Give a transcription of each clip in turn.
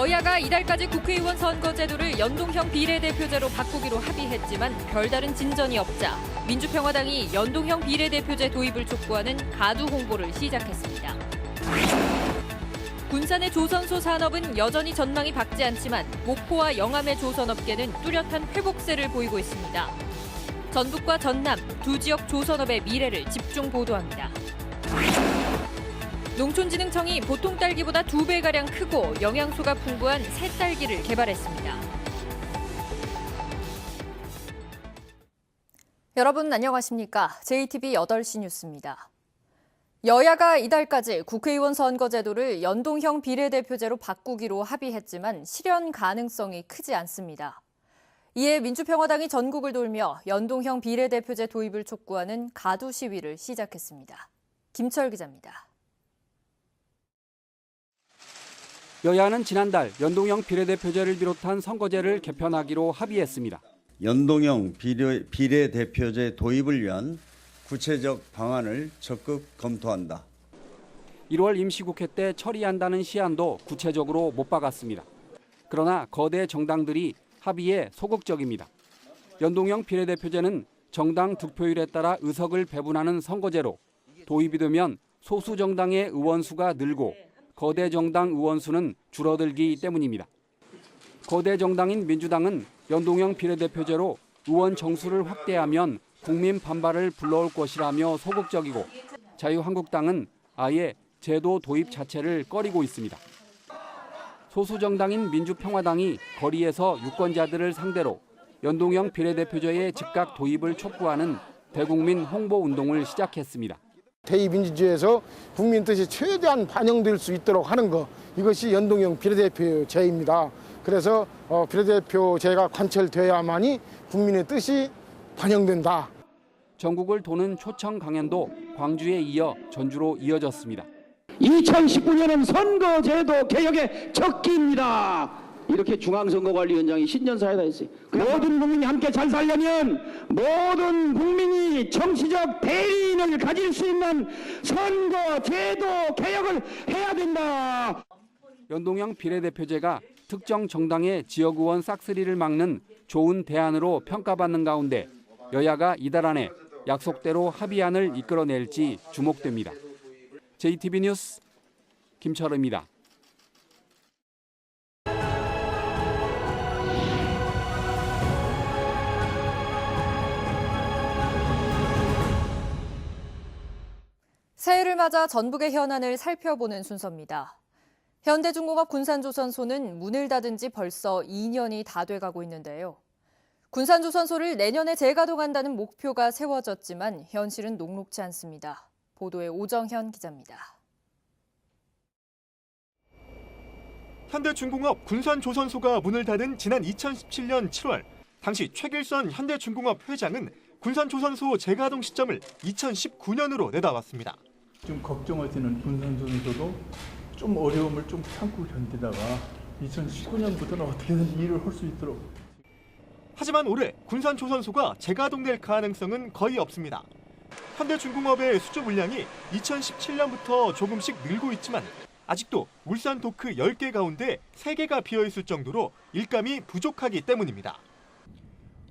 여야가 이달까지 국회의원 선거 제도를 연동형 비례대표제로 바꾸기로 합의했지만 별다른 진전이 없자 민주평화당이 연동형 비례대표제 도입을 촉구하는 가두 홍보를 시작했습니다. 군산의 조선소 산업은 여전히 전망이 밝지 않지만 목포와 영암의 조선업계는 뚜렷한 회복세를 보이고 있습니다. 전북과 전남 두 지역 조선업의 미래를 집중 보도합니다. 농촌진흥청이 보통 딸기보다 2배가량 크고 영양소가 풍부한 새딸기를 개발했습니다. 여러분 안녕하십니까? JTB 8시 뉴스입니다. 여야가 이달까지 국회의원 선거 제도를 연동형 비례대표제로 바꾸기로 합의했지만 실현 가능성이 크지 않습니다. 이에 민주평화당이 전국을 돌며 연동형 비례대표제 도입을 촉구하는 가두 시위를 시작했습니다. 김철 기자입니다. 여야는 지난달 연동형 비례대표제를 비롯한 선거제를 개편하기로 합의했습니다. 연동형 비례대표제 도입을 위한 구체적 방안을 적극 검토한다. 1월 임시국회 때 처리한다는 시한도 구체적으로 못 박았습니다. 그러나 거대 정당들이 합의에 소극적입니다. 연동형 비례대표제는 정당 득표율에 따라 의석을 배분하는 선거제로 도입이 되면 소수 정당의 의원 수가 늘고 거대 정당 의원 수는 줄어들기 때문입니다. 거대 정당인 민주당은 연동형 비례대표제로 의원 정수를 확대하면 국민 반발을 불러올 것이라며 소극적이고 자유한국당은 아예 제도 도입 자체를 꺼리고 있습니다. 소수 정당인 민주평화당이 거리에서 유권자들을 상대로 연동형 비례대표제의 즉각 도입을 촉구하는 대국민 홍보 운동을 시작했습니다. 대의민주주의에서 국민 뜻이 최대한 반영될 수 있도록 하는 것, 이것이 연동형 비례대표제입니다. 그래서 비례대표제가 관철돼야만이 국민의 뜻이 반영된다. 전국을 도는 초청 강연도 광주에 이어 전주로 이어졌습니다. 2019년은 선거제도 개혁의 적기입니다. 이렇게 중앙선거관리위원장이 신년사에다 했어요. 모든 국민이 함께 잘 살려면 모든 국민이 정치적 대의인을 가질 수 있는 선거제도 개혁을 해야 된다. 연동형 비례대표제가 특정 정당의 지역의원 싹쓸이를 막는 좋은 대안으로 평가받는 가운데 여야가 이달 안에 약속대로 합의안을 이끌어낼지 주목됩니다. JTB 뉴스 김철우입니다. 새해를 맞아 전북의 현안을 살펴보는 순서입니다. 현대중공업 군산조선소는 문을 닫은 지 벌써 2년이 다 돼가고 있는데요. 군산조선소를 내년에 재가동한다는 목표가 세워졌지만 현실은 녹록지 않습니다. 보도에 오정현 기자입니다. 현대중공업 군산조선소가 문을 닫은 지난 2017년 7월, 당시 최길선 현대중공업 회장은 군산조선소 재가동 시점을 2019년으로 내다봤습니다. 좀 걱정하시는 군산조선소도 좀 어려움을 좀 참고 견디다가 2019년부터는 어떻게든 일을 할 수 있도록. 하지만 올해 군산조선소가 재가동될 가능성은 거의 없습니다. 현대중공업의 수주 물량이 2017년부터 조금씩 늘고 있지만 아직도 울산 도크 10개 가운데 3개가 비어있을 정도로 일감이 부족하기 때문입니다.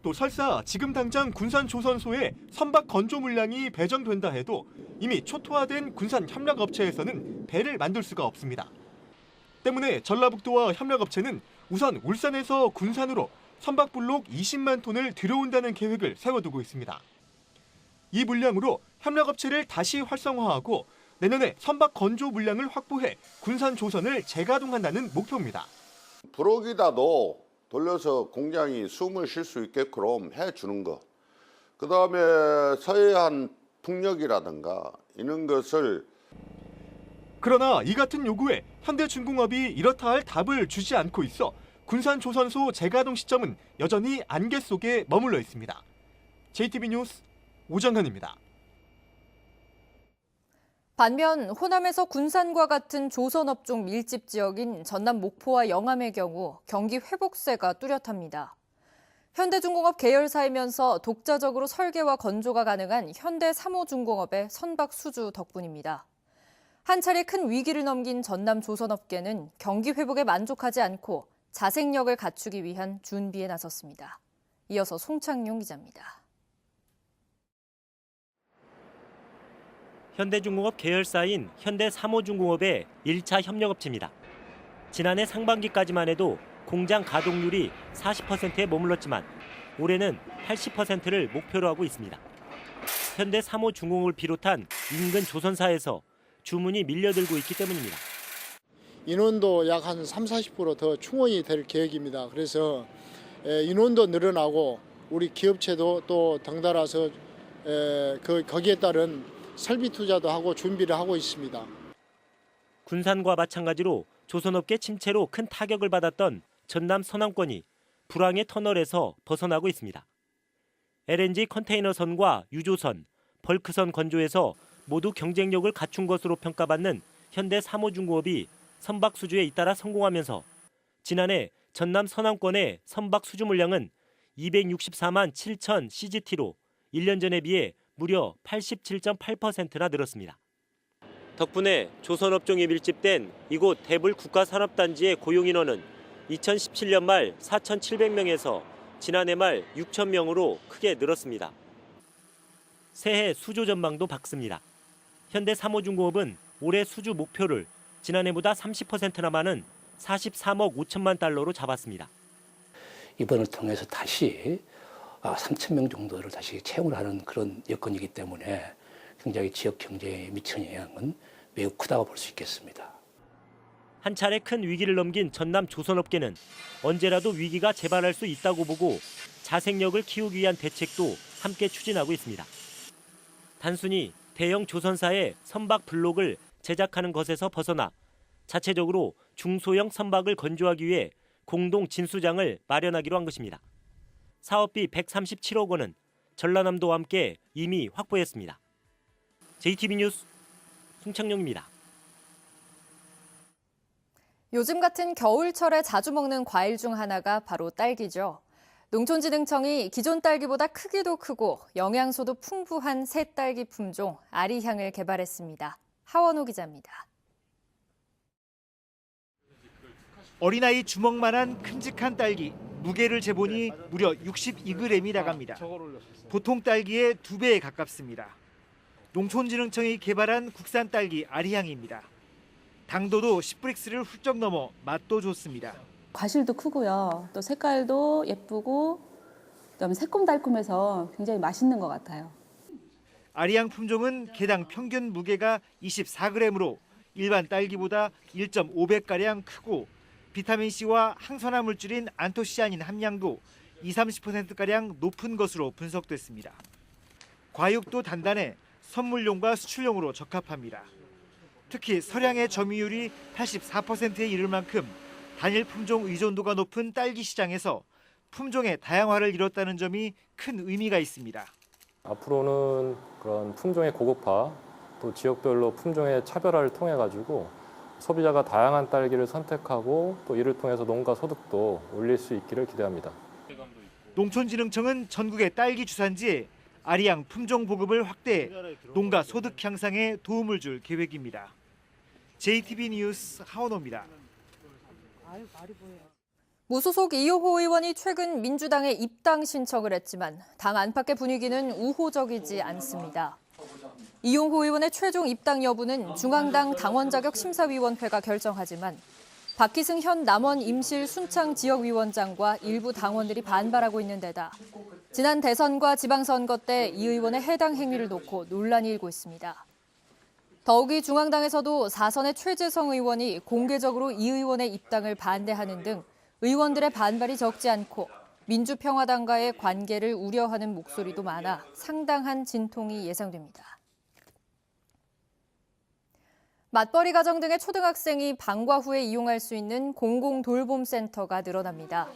또 설사 지금 당장 군산조선소에 선박 건조 물량이 배정된다 해도 이미 초토화된 군산 협력업체에서는 배를 만들 수가 없습니다. 때문에 전라북도와 협력업체는 우선 울산에서 군산으로 선박블록 20만 톤을 들여온다는 계획을 세워두고 있습니다. 이 물량으로 협력업체를 다시 활성화하고 내년에 선박 건조 물량을 확보해 군산조선을 재가동한다는 목표입니다. 브록이라도 돌려서 공장이 숨을 쉴 수 있게끔 해주는 것. 그다음에 서해안 풍력이라든가 이런 것을. 그러나 이 같은 요구에 현대중공업이 이렇다 할 답을 주지 않고 있어 군산조선소 재가동 시점은 여전히 안개 속에 머물러 있습니다. JTB 뉴스 오정현입니다. 반면 호남에서 군산과 같은 조선업종 밀집 지역인 전남 목포와 영암의 경우 경기 회복세가 뚜렷합니다. 현대중공업 계열사이면서 독자적으로 설계와 건조가 가능한 현대 3호중공업의 선박 수주 덕분입니다. 한 차례 큰 위기를 넘긴 전남 조선업계는 경기 회복에 만족하지 않고 자생력을 갖추기 위한 준비에 나섰습니다. 이어서 송창용 기자입니다. 현대중공업 계열사인 현대사모중공업의 1차 협력업체입니다. 지난해 상반기까지만 해도 공장 가동률이 40%에 머물렀지만 올해는 80%를 목표로 하고 있습니다. 현대사모중공업을 비롯한 인근 조선사에서 주문이 밀려들고 있기 때문입니다. 인원도 약 한 30-40% 더 충원이 될 계획입니다. 그래서 인원도 늘어나고 우리 기업체도 또 덩달아서 거기에 따른 설비 투자도 하고 준비를 하고 있습니다. 군산과 마찬가지로 조선업계 침체로 큰 타격을 받았던 전남 서남권이 불황의 터널에서 벗어나고 있습니다. LNG 컨테이너선과 유조선, 벌크선 건조에서 모두 경쟁력을 갖춘 것으로 평가받는 현대사모중공업이 선박 수주에 잇따라 성공하면서 지난해 전남 서남권의 선박 수주 물량은 264만 7천 CGT로 1년 전에 비해 무려 87.8%나 늘었습니다. 덕분에 조선업종이 밀집된 이곳 대불 국가산업단지의 고용인원은 2017년 말 4,700명에서 지난해 말 6,000명으로 크게 늘었습니다. 새해 수조 전망도 밝습니다. 현대사모중공업은 올해 수주 목표를 지난해보다 30%나 많은 43억 5천만 달러로 잡았습니다. 이번을 통해서 다시 3,000명 정도를 다시 채용을 하는 그런 여건이기 때문에 굉장히 지역 경제에 미치는 영향은 매우 크다고 볼 수 있겠습니다. 한 차례 큰 위기를 넘긴 전남 조선업계는 언제라도 위기가 재발할 수 있다고 보고 자생력을 키우기 위한 대책도 함께 추진하고 있습니다. 단순히 대형 조선사의 선박 블록을 제작하는 것에서 벗어나 자체적으로 중소형 선박을 건조하기 위해 공동 진수장을 마련하기로 한 것입니다. 사업비 137억 원은 전라남도와 함께 이미 확보했습니다. JTB 뉴스 송창용입니다. 요즘 같은 겨울철에 자주 먹는 과일 중 하나가 바로 딸기죠. 농촌진흥청이 기존 딸기보다 크기도 크고 영양소도 풍부한 새 딸기 품종 아리향을 개발했습니다. 하원호 기자입니다. 어린아이 주먹만한 큼직한 딸기, 무게를 재보니 무려 62g이 나갑니다. 보통 딸기의 2배에 가깝습니다. 농촌진흥청이 개발한 국산 딸기 아리향입니다. 당도도 10브릭스를 훌쩍 넘어 맛도 좋습니다. 과실도 크고요. 또 색깔도 예쁘고 그다음에 새콤달콤해서 굉장히 맛있는 것 같아요. 아리향 품종은 개당 평균 무게가 24g으로 일반 딸기보다 1.5배가량 크고 비타민C와 항산화 물질인 안토시아닌 함량도 20-30%가량 높은 것으로 분석됐습니다. 과육도 단단해 선물용과 수출용으로 적합합니다. 특히 서량의 점유율이 84%에 이를 만큼 단일 품종 의존도가 높은 딸기 시장에서 품종의 다양화를 이뤘다는 점이 큰 의미가 있습니다. 앞으로는 그런 품종의 고급화, 또 지역별로 품종의 차별화를 통해 가지고 소비자가 다양한 딸기를 선택하고 또 이를 통해서 농가 소득도 올릴 수 있기를 기대합니다. 농촌진흥청은 전국의 딸기 주산지에 아리향 품종 보급을 확대해 농가 소득 향상에 도움을 줄 계획입니다. JTB 뉴스 하원호입니다. 무소속 이용호 의원이 최근 민주당에 입당 신청을 했지만 당 안팎의 분위기는 우호적이지 않습니다. 이용호 의원의 최종 입당 여부는 중앙당 당원자격심사위원회가 결정하지만 박희승 현 남원 임실 순창 지역위원장과 일부 당원들이 반발하고 있는 데다 지난 대선과 지방선거 때 이 의원의 해당 행위를 놓고 논란이 일고 있습니다. 더욱이 중앙당에서도 4선의 최재성 의원이 공개적으로 이 의원의 입당을 반대하는 등 의원들의 반발이 적지 않고 민주평화당과의 관계를 우려하는 목소리도 많아 상당한 진통이 예상됩니다. 맞벌이 가정 등의 초등학생이 방과 후에 이용할 수 있는 공공돌봄센터가 늘어납니다.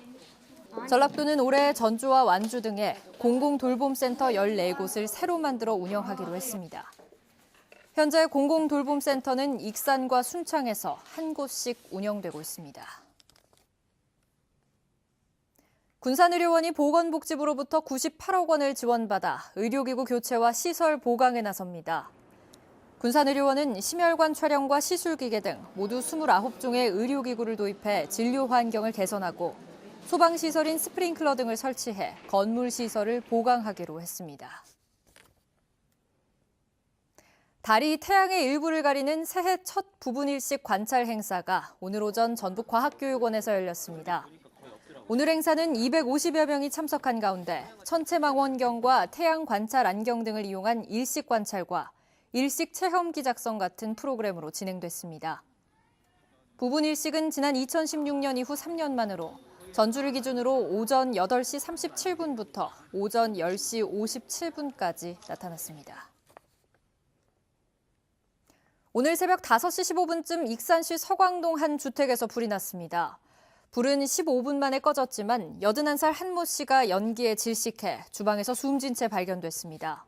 전라도는 올해 전주와 완주 등에 공공돌봄센터 14곳을 새로 만들어 운영하기로 했습니다. 현재 공공돌봄센터는 익산과 순창에서 한 곳씩 운영되고 있습니다. 군산의료원이 보건복지부로부터 98억 원을 지원받아 의료기구 교체와 시설 보강에 나섭니다. 군산의료원은 심혈관 촬영과 시술기계 등 모두 29종의 의료기구를 도입해 진료 환경을 개선하고 소방시설인 스프링클러 등을 설치해 건물 시설을 보강하기로 했습니다. 달이 태양의 일부를 가리는 새해 첫 부분일식 관찰 행사가 오늘 오전 전북과학교육원에서 열렸습니다. 오늘 행사는 250여 명이 참석한 가운데 천체망원경과 태양 관찰 안경 등을 이용한 일식 관찰과 일식 체험기 작성 같은 프로그램으로 진행됐습니다. 부분일식은 지난 2016년 이후 3년 만으로 전주를 기준으로 오전 8시 37분부터 오전 10시 57분까지 나타났습니다. 오늘 새벽 5시 15분쯤 익산시 서광동 한 주택에서 불이 났습니다. 불은 15분 만에 꺼졌지만 81살 한 모 씨가 연기에 질식해 주방에서 숨진 채 발견됐습니다.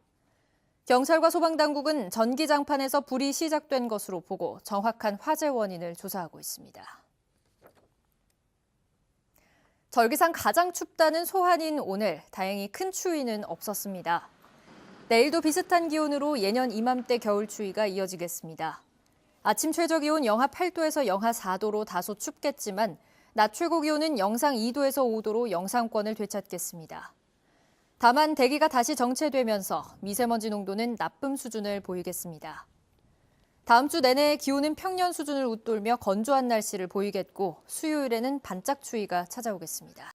경찰과 소방당국은 전기장판에서 불이 시작된 것으로 보고 정확한 화재 원인을 조사하고 있습니다. 절기상 가장 춥다는 소환인 오늘, 다행히 큰 추위는 없었습니다. 내일도 비슷한 기온으로 예년 이맘때 겨울 추위가 이어지겠습니다. 아침 최저 기온 영하 8도에서 영하 4도로 다소 춥겠지만 낮 최고 기온은 영상 2도에서 5도로 영상권을 되찾겠습니다. 다만 대기가 다시 정체되면서 미세먼지 농도는 나쁨 수준을 보이겠습니다. 다음 주 내내 기온은 평년 수준을 웃돌며 건조한 날씨를 보이겠고 수요일에는 반짝 추위가 찾아오겠습니다.